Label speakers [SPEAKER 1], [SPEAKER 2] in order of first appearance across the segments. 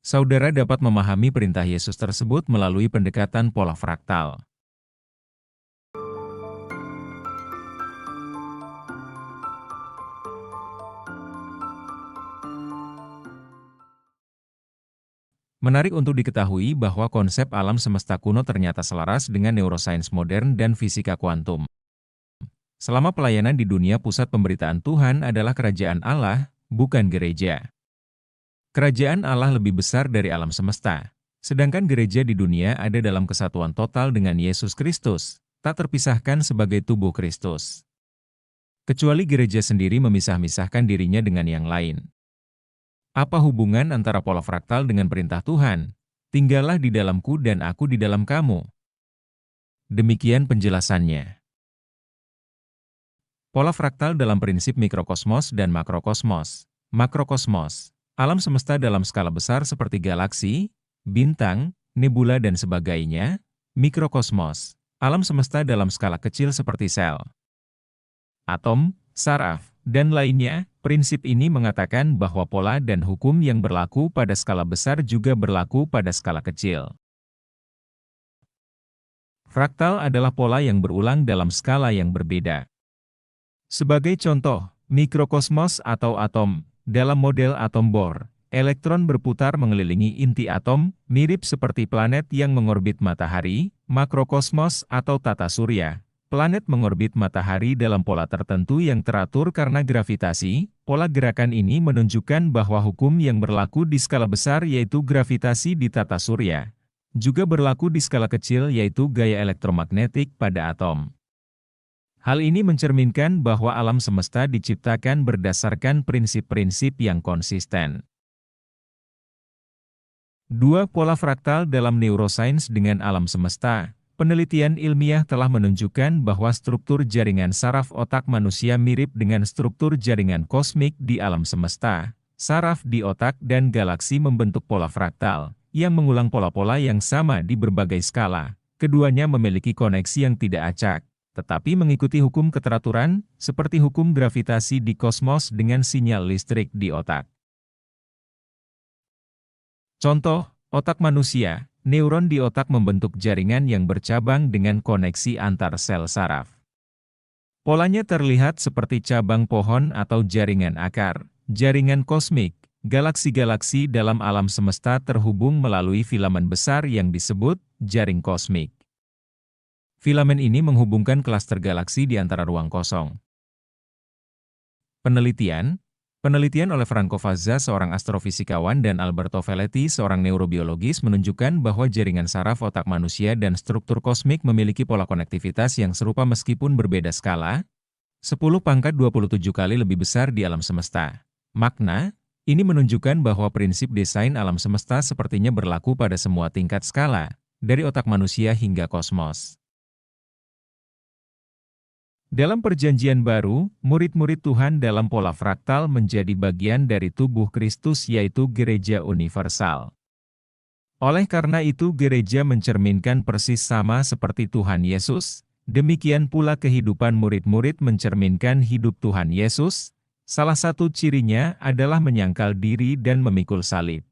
[SPEAKER 1] Saudara dapat memahami perintah Yesus tersebut melalui pendekatan pola fraktal. Menarik untuk diketahui bahwa konsep alam semesta kuno ternyata selaras dengan neuroscience modern dan fisika kuantum. Selama pelayanan di dunia, pusat pemberitaan Tuhan adalah kerajaan Allah, bukan gereja. Kerajaan Allah lebih besar dari alam semesta, sedangkan gereja di dunia ada dalam kesatuan total dengan Yesus Kristus, tak terpisahkan sebagai tubuh Kristus. Kecuali gereja sendiri memisah-misahkan dirinya dengan yang lain. Apa hubungan antara pola fraktal dengan perintah Tuhan? Tinggallah di dalamku dan aku di dalam kamu. Demikian penjelasannya. Pola fraktal dalam prinsip mikrokosmos dan makrokosmos. Makrokosmos, alam semesta dalam skala besar seperti galaksi, bintang, nebula dan sebagainya. Mikrokosmos, alam semesta dalam skala kecil seperti sel, atom, saraf, dan lainnya. Prinsip ini mengatakan bahwa pola dan hukum yang berlaku pada skala besar juga berlaku pada skala kecil. Fraktal adalah pola yang berulang dalam skala yang berbeda. Sebagai contoh, mikrokosmos atau atom, dalam model atom Bohr, elektron berputar mengelilingi inti atom, mirip seperti planet yang mengorbit matahari. Makrokosmos atau tata surya, planet mengorbit matahari dalam pola tertentu yang teratur karena gravitasi. Pola gerakan ini menunjukkan bahwa hukum yang berlaku di skala besar yaitu gravitasi di tata surya, juga berlaku di skala kecil yaitu gaya elektromagnetik pada atom. Hal ini mencerminkan bahwa alam semesta diciptakan berdasarkan prinsip-prinsip yang konsisten. 2. Pola fraktal dalam neuroscience dengan alam semesta. Penelitian ilmiah telah menunjukkan bahwa struktur jaringan saraf otak manusia mirip dengan struktur jaringan kosmik di alam semesta. Saraf di otak dan galaksi membentuk pola fraktal, yang mengulang pola-pola yang sama di berbagai skala. Keduanya memiliki koneksi yang tidak acak, tetapi mengikuti hukum keteraturan, seperti hukum gravitasi di kosmos dengan sinyal listrik di otak. Contoh, otak manusia. Neuron di otak membentuk jaringan yang bercabang dengan koneksi antar sel saraf. Polanya terlihat seperti cabang pohon atau jaringan akar. Jaringan kosmik, galaksi-galaksi dalam alam semesta terhubung melalui filamen besar yang disebut jaring kosmik. Filamen ini menghubungkan klaster galaksi di antara ruang kosong. Penelitian oleh Franco Fazza, seorang astrofisikawan, dan Alberto Velletti, seorang neurobiologis, menunjukkan bahwa jaringan saraf otak manusia dan struktur kosmik memiliki pola konektivitas yang serupa meskipun berbeda skala, 10⁻27 kali lebih besar di alam semesta. Makna, ini menunjukkan bahwa prinsip desain alam semesta sepertinya berlaku pada semua tingkat skala, dari otak manusia hingga kosmos. Dalam Perjanjian Baru, murid-murid Tuhan dalam pola fraktal menjadi bagian dari tubuh Kristus yaitu gereja universal. Oleh karena itu gereja mencerminkan persis sama seperti Tuhan Yesus, demikian pula kehidupan murid-murid mencerminkan hidup Tuhan Yesus. Salah satu cirinya adalah menyangkal diri dan memikul salib.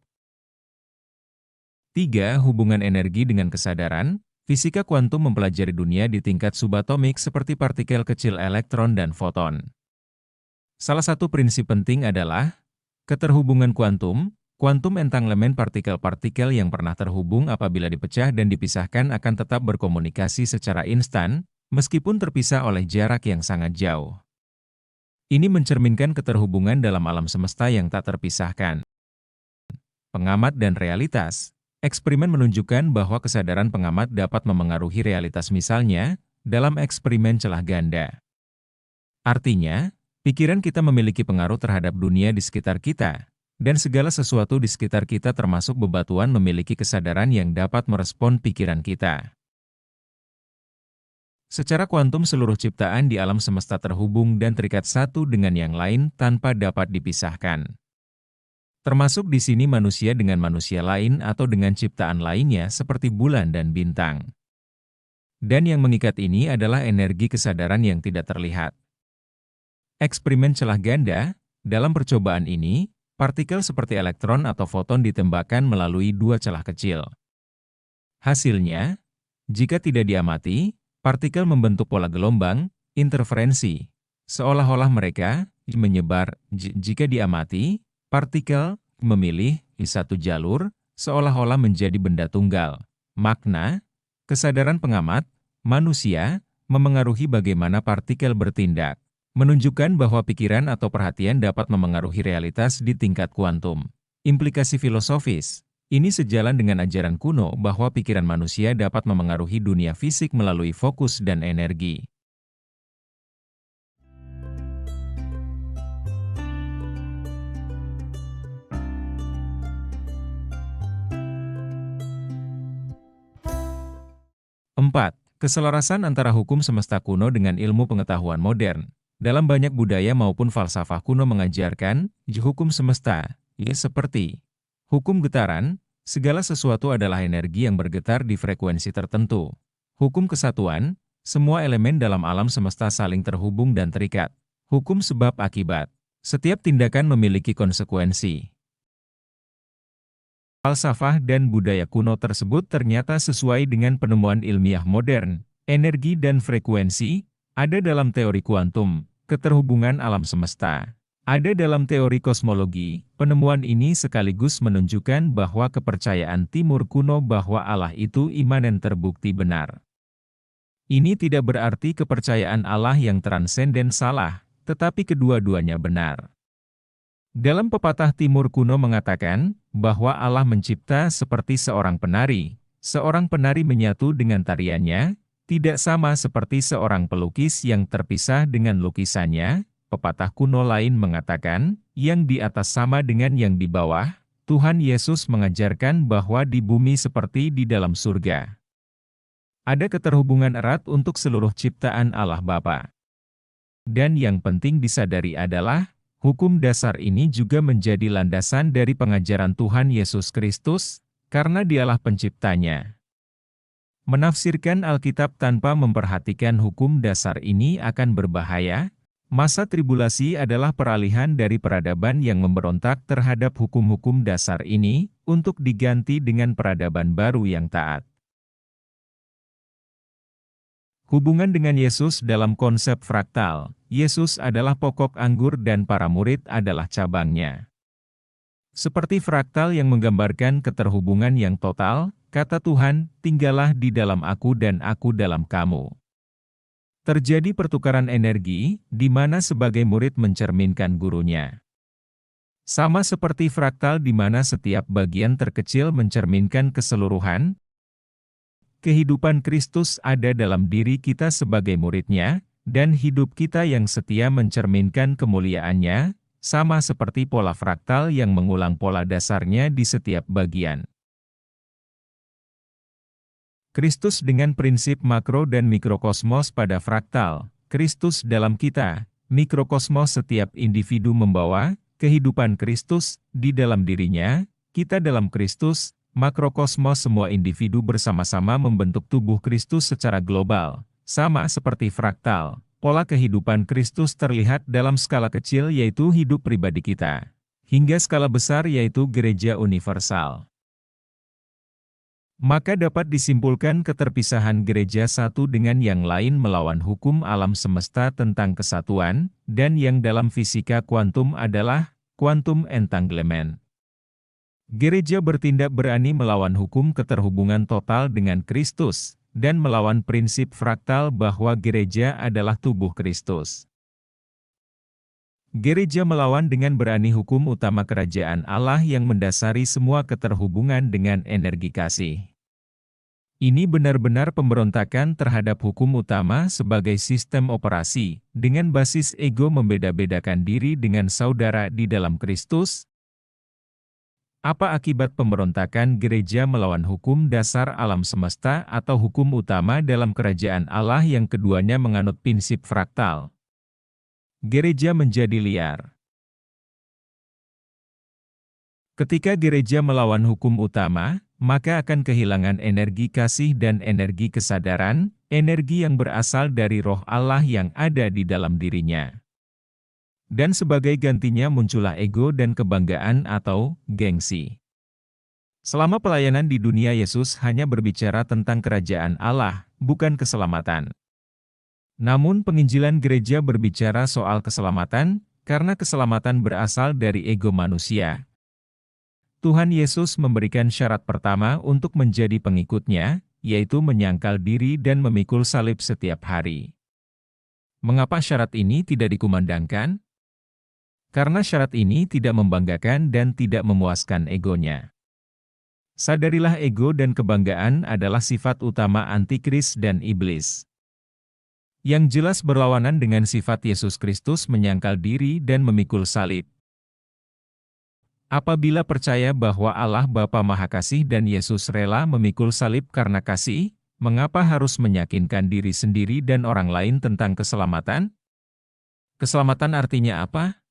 [SPEAKER 1] 3. Hubungan energi dengan kesadaran. Fisika kuantum mempelajari dunia di tingkat subatomik seperti partikel kecil elektron dan foton. Salah satu prinsip penting adalah keterhubungan kuantum. Kuantum entanglement partikel-partikel yang pernah terhubung apabila dipecah dan dipisahkan akan tetap berkomunikasi secara instan, meskipun terpisah oleh jarak yang sangat jauh. Ini mencerminkan keterhubungan dalam alam semesta yang tak terpisahkan. Pengamat dan realitas. Eksperimen menunjukkan bahwa kesadaran pengamat dapat memengaruhi realitas, misalnya, dalam eksperimen celah ganda. Artinya, pikiran kita memiliki pengaruh terhadap dunia di sekitar kita, dan segala sesuatu di sekitar kita termasuk bebatuan memiliki kesadaran yang dapat merespon pikiran kita. Secara kuantum seluruh ciptaan di alam semesta terhubung dan terikat satu dengan yang lain tanpa dapat dipisahkan. Termasuk di sini manusia dengan manusia lain atau dengan ciptaan lainnya seperti bulan dan bintang. Dan yang mengikat ini adalah energi kesadaran yang tidak terlihat. Eksperimen celah ganda, dalam percobaan ini, Partikel seperti elektron atau foton ditembakkan melalui dua celah kecil. Hasilnya, jika tidak diamati, partikel membentuk pola gelombang, interferensi, seolah-olah mereka menyebar. Jika diamati, partikel memilih di satu jalur, seolah-olah menjadi benda tunggal. Makna, kesadaran pengamat, manusia, memengaruhi bagaimana partikel bertindak, menunjukkan bahwa pikiran atau perhatian dapat memengaruhi realitas di tingkat kuantum. Implikasi filosofis, ini sejalan dengan ajaran kuno bahwa pikiran manusia dapat memengaruhi dunia fisik melalui fokus dan energi. Empat, keselarasan antara hukum semesta kuno dengan ilmu pengetahuan modern. Dalam banyak budaya maupun falsafah kuno mengajarkan hukum semesta, seperti hukum getaran, segala sesuatu adalah energi yang bergetar di frekuensi tertentu. Hukum kesatuan, semua elemen dalam alam semesta saling terhubung dan terikat. Hukum sebab akibat, setiap tindakan memiliki konsekuensi. Falsafah dan budaya kuno tersebut ternyata sesuai dengan penemuan ilmiah modern. Energi dan frekuensi ada dalam teori kuantum, keterhubungan alam semesta. Ada dalam teori kosmologi. Penemuan ini sekaligus menunjukkan bahwa kepercayaan Timur kuno bahwa Allah itu imanen terbukti benar. Ini tidak berarti kepercayaan Allah yang transenden salah, tetapi kedua-duanya benar. Dalam pepatah Timur kuno mengatakan bahwa Allah mencipta seperti seorang penari. Seorang penari menyatu dengan tariannya, tidak sama seperti seorang pelukis yang terpisah dengan lukisannya. Pepatah kuno lain mengatakan, yang di atas sama dengan yang di bawah. Tuhan Yesus mengajarkan bahwa di bumi seperti di dalam surga. Ada keterhubungan erat untuk seluruh ciptaan Allah Bapa. Dan yang penting disadari adalah, hukum dasar ini juga menjadi landasan dari pengajaran Tuhan Yesus Kristus, karena Dialah penciptanya. Menafsirkan Alkitab tanpa memperhatikan hukum dasar ini akan berbahaya. Masa tribulasi adalah peralihan dari peradaban yang memberontak terhadap hukum-hukum dasar ini, untuk diganti dengan peradaban baru yang taat. Hubungan dengan Yesus dalam konsep fraktal. Yesus adalah pokok anggur dan para murid adalah cabangnya. Seperti fraktal yang menggambarkan keterhubungan yang total, kata Tuhan, tinggallah di dalam aku dan aku dalam kamu. Terjadi pertukaran energi, di mana sebagai murid mencerminkan gurunya. Sama seperti fraktal di mana setiap bagian terkecil mencerminkan keseluruhan, kehidupan Kristus ada dalam diri kita sebagai muridnya, dan hidup kita yang setia mencerminkan kemuliaannya, sama seperti pola fraktal yang mengulang pola dasarnya di setiap bagian. Kristus dengan prinsip makro dan mikrokosmos pada fraktal. Kristus dalam kita, mikrokosmos setiap individu membawa, kehidupan Kristus di dalam dirinya, kita dalam Kristus, makrokosmos semua individu bersama-sama membentuk tubuh Kristus secara global. Sama seperti fraktal, pola kehidupan Kristus terlihat dalam skala kecil yaitu hidup pribadi kita, hingga skala besar yaitu gereja universal. Maka dapat disimpulkan keterpisahan gereja satu dengan yang lain melawan hukum alam semesta tentang kesatuan, dan yang dalam fisika kuantum adalah quantum entanglement. Gereja bertindak berani melawan hukum keterhubungan total dengan Kristus, dan melawan prinsip fraktal bahwa gereja adalah tubuh Kristus. Gereja melawan dengan berani hukum utama kerajaan Allah yang mendasari semua keterhubungan dengan energi kasih. Ini benar-benar pemberontakan terhadap hukum utama sebagai sistem operasi, dengan basis ego membeda-bedakan diri dengan saudara di dalam Kristus. Apa akibat pemberontakan gereja melawan hukum dasar alam semesta atau hukum utama dalam kerajaan Allah yang keduanya menganut prinsip fraktal? Gereja menjadi liar. Ketika gereja melawan hukum utama, maka akan kehilangan energi kasih dan energi kesadaran, energi yang berasal dari roh Allah yang ada di dalam dirinya. Dan sebagai gantinya muncullah ego dan kebanggaan atau gengsi. Selama pelayanan di dunia Yesus hanya berbicara tentang kerajaan Allah, bukan keselamatan. Namun penginjilan gereja berbicara soal keselamatan, karena keselamatan berasal dari ego manusia. Tuhan Yesus memberikan syarat pertama untuk menjadi pengikutnya, yaitu menyangkal diri dan memikul salib setiap hari. Mengapa syarat ini tidak dikumandangkan? Karena syarat ini tidak membanggakan dan tidak memuaskan egonya. Sadarilah ego dan kebanggaan adalah sifat utama antikris dan iblis. Yang jelas berlawanan dengan sifat Yesus Kristus menyangkal diri dan memikul salib. Apabila percaya bahwa Allah Bapa Maha Kasih dan Yesus rela memikul salib karena kasih, mengapa harus meyakinkan diri sendiri dan orang lain tentang keselamatan? Keselamatan artinya apa?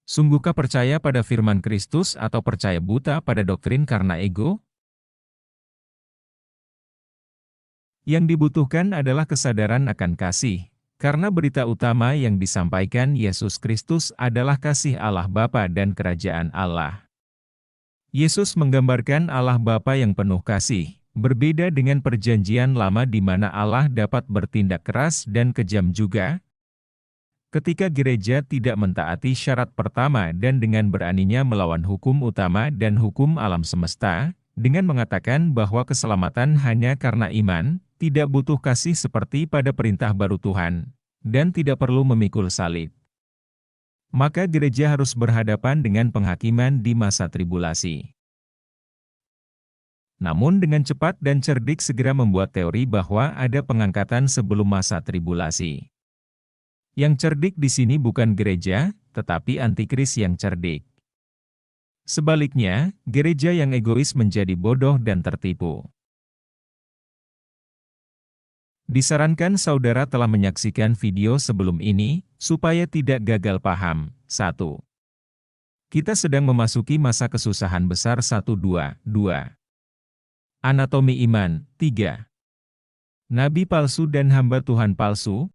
[SPEAKER 1] Sungguhkah percaya pada firman Kristus atau percaya buta pada doktrin karena ego? Yang dibutuhkan adalah kesadaran akan kasih, karena berita utama yang disampaikan Yesus Kristus adalah kasih Allah Bapa dan kerajaan Allah. Yesus menggambarkan Allah Bapa yang penuh kasih, berbeda dengan perjanjian lama di mana Allah dapat bertindak keras dan kejam juga. Ketika gereja tidak mentaati syarat pertama dan dengan beraninya melawan hukum utama dan hukum alam semesta, dengan mengatakan bahwa keselamatan hanya karena iman, tidak butuh kasih seperti pada perintah baru Tuhan, dan tidak perlu memikul salib. Maka gereja harus berhadapan dengan penghakiman di masa tribulasi. Namun dengan cepat dan cerdik segera membuat teori bahwa ada pengangkatan sebelum masa tribulasi. Yang cerdik di sini bukan gereja, tetapi antikris yang cerdik. Sebaliknya, gereja yang egois menjadi bodoh dan tertipu. Disarankan saudara telah menyaksikan video sebelum ini, supaya tidak gagal paham. 1. Kita sedang memasuki masa kesusahan besar 1-2. Anatomi iman. 3. Nabi palsu dan hamba Tuhan palsu.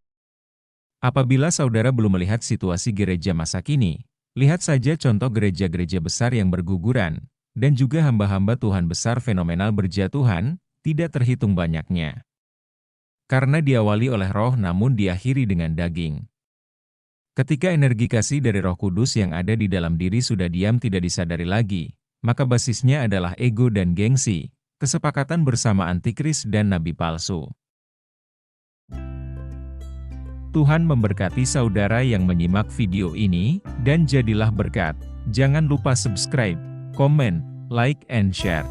[SPEAKER 1] Apabila saudara belum melihat situasi gereja masa kini, lihat saja contoh gereja-gereja besar yang berguguran, dan juga hamba-hamba Tuhan besar fenomenal berjatuhan, tidak terhitung banyaknya. Karena diawali oleh roh namun diakhiri dengan daging. Ketika energi kasih dari Roh Kudus yang ada di dalam diri sudah diam tidak disadari lagi, maka basisnya adalah ego dan gengsi, kesepakatan bersama antikris dan nabi palsu. Tuhan memberkati saudara yang menyimak video ini, dan jadilah berkat. Jangan lupa subscribe, komen, like, and share.